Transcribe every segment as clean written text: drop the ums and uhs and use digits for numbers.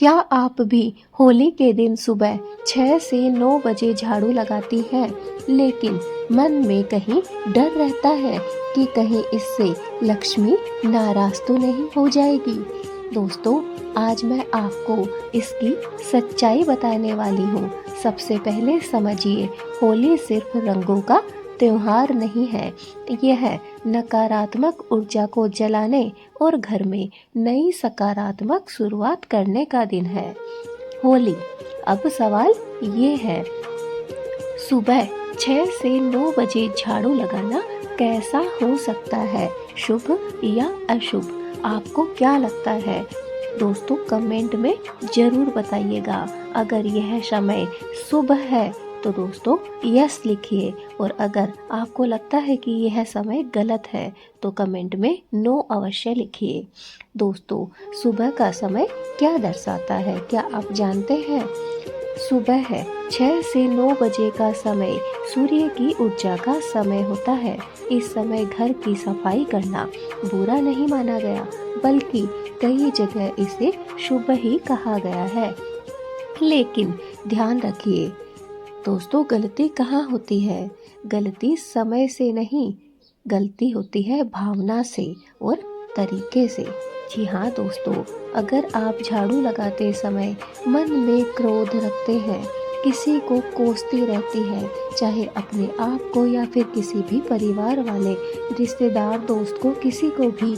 क्या आप भी होली के दिन सुबह 6 से 9 बजे झाड़ू लगाती हैं, लेकिन मन में कहीं डर रहता है कि कहीं इससे लक्ष्मी नाराज तो नहीं हो जाएगी? दोस्तों, आज मैं आपको इसकी सच्चाई बताने वाली हूँ। सबसे पहले समझिए, होली सिर्फ रंगों का त्योहार नहीं है, यह नकारात्मक ऊर्जा को जलाने और घर में नई सकारात्मक शुरुआत करने का दिन है। होली। अब सवाल ये है, सुबह 6 से 9 बजे झाड़ू लगाना कैसा हो सकता है, शुभ या अशुभ? आपको क्या लगता है? दोस्तों, कमेंट में ज़रूर बताइएगा। अगर यह समय शुभ है तो दोस्तों यस लिखिए, और अगर आपको लगता है कि यह समय गलत है तो कमेंट में नो अवश्य लिखिए। दोस्तों, सुबह का समय क्या दर्शाता है, क्या आप जानते हैं? सुबह है 6 से 9 बजे का समय सूर्य की ऊर्जा का समय होता है। इस समय घर की सफाई करना बुरा नहीं माना गया, बल्कि कई जगह इसे शुभ ही कहा गया है। लेकिन ध्यान रखिए दोस्तों, गलती कहाँ होती है? गलती समय से नहीं, गलती होती है भावना से और तरीके से। जी हाँ दोस्तों, अगर आप झाड़ू लगाते समय मन में क्रोध रखते हैं, किसी को कोसती रहती हैं, चाहे अपने आप को या फिर किसी भी परिवार वाले, रिश्तेदार, दोस्त को, किसी को भी,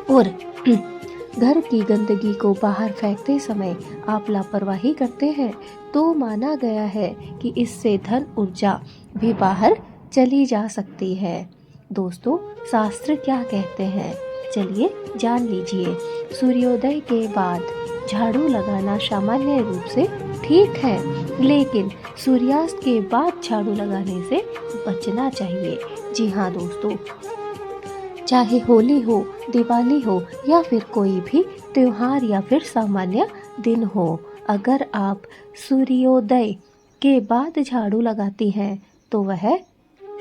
और घर की गंदगी को बाहर फेंकते समय आप लापरवाही करते हैं, तो माना गया है कि इससे धन ऊर्जा भी बाहर चली जा सकती है। दोस्तों, शास्त्र क्या कहते हैं, चलिए जान लीजिए। सूर्योदय के बाद झाड़ू लगाना सामान्य रूप से ठीक है, लेकिन सूर्यास्त के बाद झाड़ू लगाने से बचना चाहिए। जी हाँ दोस्तों, चाहे होली हो, दिवाली हो या फिर कोई भी त्योहार या फिर सामान्य दिन हो, अगर आप सूर्योदय के बाद झाड़ू लगाती हैं तो वह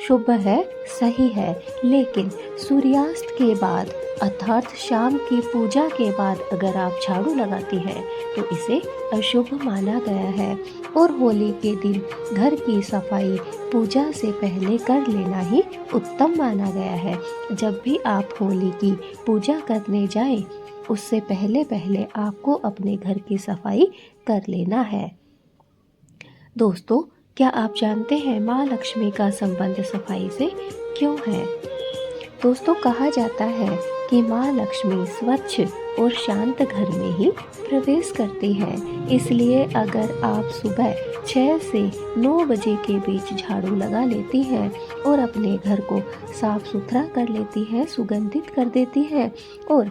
शुभ है, सही है। लेकिन सूर्यास्त के बाद अर्थात शाम की पूजा के बाद अगर आप झाड़ू लगाती हैं तो इसे अशुभ माना गया है, और होली के दिन घर की सफाई पूजा से पहले कर लेना ही उत्तम माना गया है। जब भी आप होली की पूजा करने जाएं, उससे पहले पहले आपको अपने घर की सफाई कर लेना है। दोस्तों, क्या आप जानते हैं माँ लक्ष्मी का संबंध सफाई से क्यों है? दोस्तों, कहा जाता है कि माँ लक्ष्मी स्वच्छ और शांत घर में ही प्रवेश करती हैं। इसलिए अगर आप सुबह 6 से 9 बजे के बीच झाड़ू लगा लेती हैं और अपने घर को साफ सुथरा कर लेती हैं, सुगंधित कर देती हैं और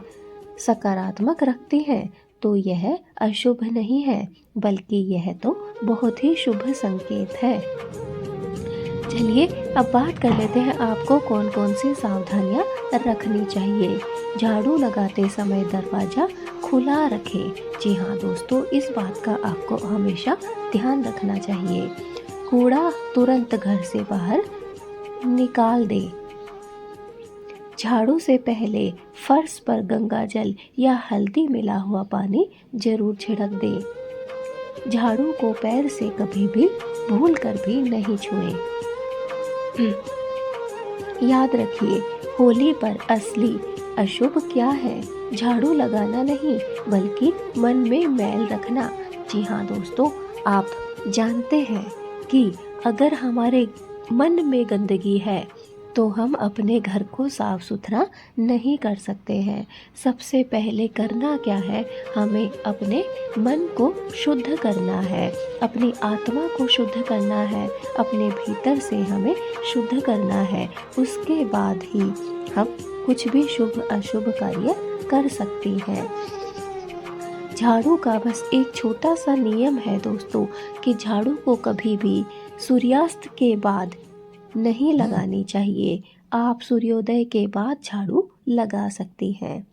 सकारात्मक रखती हैं, तो यह अशुभ नहीं है, बल्कि यह तो बहुत ही शुभ संकेत है। चलिए अब बात कर लेते हैं आपको कौन कौन सी सावधानियां रखनी चाहिए। झाड़ू लगाते समय दरवाज़ा खुला रखें। जी हाँ दोस्तों, इस बात का आपको हमेशा ध्यान रखना चाहिए। कूड़ा तुरंत घर से बाहर निकाल दें। झाड़ू से पहले फर्श पर गंगा जल या हल्दी मिला हुआ पानी जरूर छिड़क दें। झाड़ू को पैर से कभी भी भूल कर भी नहीं छुएं। याद रखिए, होली पर असली अशुभ क्या है? झाड़ू लगाना नहीं, बल्कि मन में मैल रखना। जी हाँ दोस्तों, आप जानते हैं कि अगर हमारे मन में गंदगी है तो हम अपने घर को साफ सुथरा नहीं कर सकते हैं। सबसे पहले करना क्या है, हमें अपने मन को शुद्ध करना है, अपनी आत्मा को शुद्ध करना है, अपने भीतर से हमें शुद्ध करना है। उसके बाद ही हम कुछ भी शुभ अशुभ कार्य कर सकती हैं। झाड़ू का बस एक छोटा सा नियम है दोस्तों, कि झाड़ू को कभी भी सूर्यास्त के बाद नहीं लगानी चाहिए। आप सूर्योदय के बाद झाड़ू लगा सकती हैं,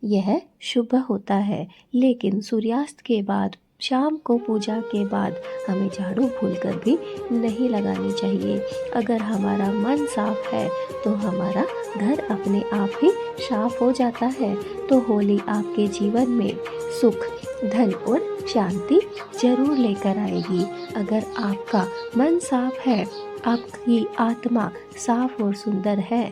यह शुभ होता है। लेकिन सूर्यास्त के बाद शाम को पूजा के बाद हमें झाड़ू भूलकर भी नहीं लगानी चाहिए। अगर हमारा मन साफ है तो हमारा घर अपने आप ही साफ हो जाता है। तो होली आपके जीवन में सुख, धन और शांति जरूर लेकर आएगी। अगर आपका मन साफ है, आपकी आत्मा साफ और सुंदर है,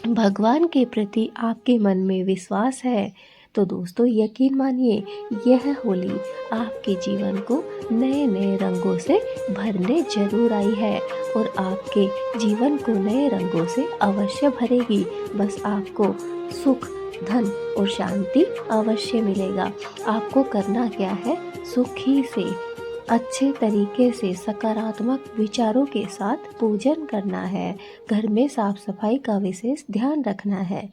भगवान के प्रति आपके मन में विश्वास है, तो दोस्तों यकीन मानिए यह होली आपके जीवन को नए नए रंगों से भरने जरूर आई है और आपके जीवन को नए रंगों से अवश्य भरेगी। बस आपको सुख, धन और शांति अवश्य मिलेगा। आपको करना क्या है, सुखी से अच्छे तरीके से सकारात्मक विचारों के साथ पूजन करना है। घर में साफ सफाई का विशेष ध्यान रखना है।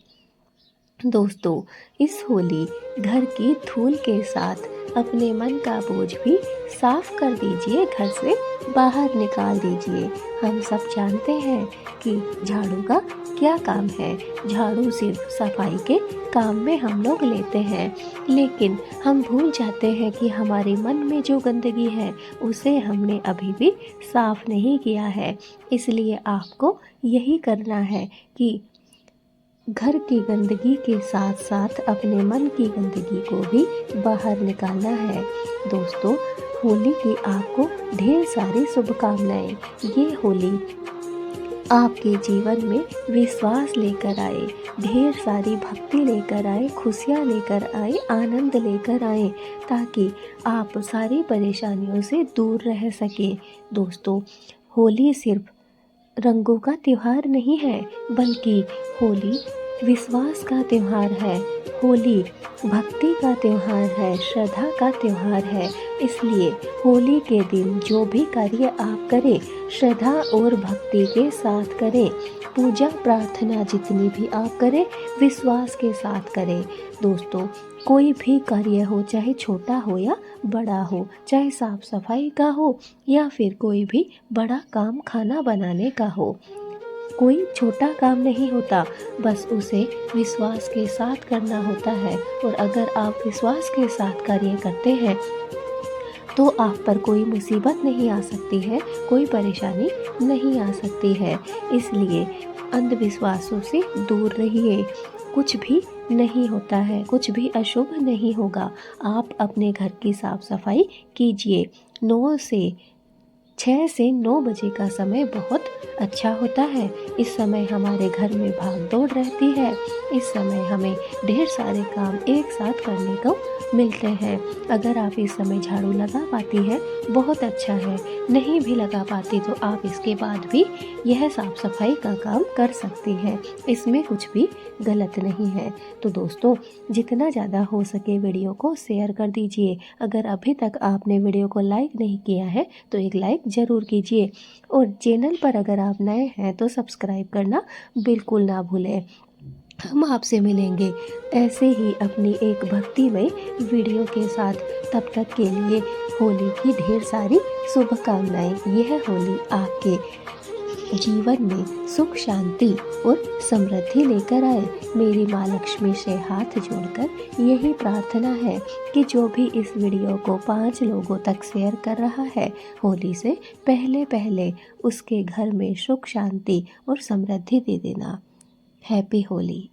दोस्तों इस होली घर की धूल के साथ अपने मन का बोझ भी साफ कर दीजिए, घर से बाहर निकाल दीजिए। हम सब जानते हैं कि झाड़ू का क्या काम है। झाड़ू सिर्फ सफाई के काम में हम लोग लेते हैं, लेकिन हम भूल जाते हैं कि हमारे मन में जो गंदगी है उसे हमने अभी भी साफ नहीं किया है। इसलिए आपको यही करना है कि घर की गंदगी के साथ साथ अपने मन की गंदगी को भी बाहर निकालना है। दोस्तों होली की आपको ढेर सारी शुभकामनाएं। ये होली आपके जीवन में विश्वास लेकर आए, ढेर सारी भक्ति लेकर आए, खुशियाँ लेकर आए, आनंद लेकर आए, ताकि आप सारी परेशानियों से दूर रह सके। दोस्तों होली सिर्फ रंगों का त्योहार नहीं है, बल्कि होली विश्वास का त्योहार है। होली भक्ति का त्योहार है, श्रद्धा का त्योहार है। इसलिए होली के दिन जो भी कार्य आप करें, श्रद्धा और भक्ति के साथ करें। पूजा प्रार्थना जितनी भी आप करें, विश्वास के साथ करें। दोस्तों कोई भी कार्य हो, चाहे छोटा हो या बड़ा हो, चाहे साफ सफाई का हो या फिर कोई भी बड़ा काम खाना बनाने का हो, कोई छोटा काम नहीं होता, बस उसे विश्वास के साथ करना होता है। और अगर आप विश्वास के साथ कार्य करते हैं तो आप पर कोई मुसीबत नहीं आ सकती है, कोई परेशानी नहीं आ सकती है। इसलिए अंधविश्वासों से दूर रहिए। कुछ भी नहीं होता है, कुछ भी अशुभ नहीं होगा। आप अपने घर की साफ सफाई कीजिए। 6 से 9 बजे का समय बहुत अच्छा होता है। इस समय हमारे घर में भाग दौड़ रहती है। इस समय हमें ढेर सारे काम एक साथ करने को मिलते हैं। अगर आप इस समय झाड़ू लगा पाती हैं बहुत अच्छा है, नहीं भी लगा पाती तो आप इसके बाद भी यह साफ सफाई का काम कर सकती हैं। इसमें कुछ भी गलत नहीं है। तो दोस्तों जितना ज़्यादा हो सके वीडियो को शेयर कर दीजिए। अगर अभी तक आपने वीडियो को लाइक नहीं किया है तो एक लाइक ज़रूर कीजिए, और चैनल पर अगर आप नए हैं तो सब्सक्राइब करना बिल्कुल ना भूलें। हम आपसे मिलेंगे ऐसे ही अपनी एक भक्तिमय वीडियो के साथ। तब तक के लिए होली की ढेर सारी शुभकामनाएं। यह होली आपके जीवन में सुख, शांति और समृद्धि लेकर आए। मेरी माँ लक्ष्मी से हाथ जोड़कर यही प्रार्थना है कि जो भी इस वीडियो को 5 लोगों तक शेयर कर रहा है, होली से पहले पहले उसके घर में सुख, शांति और समृद्धि दे देना। हैप्पी होली।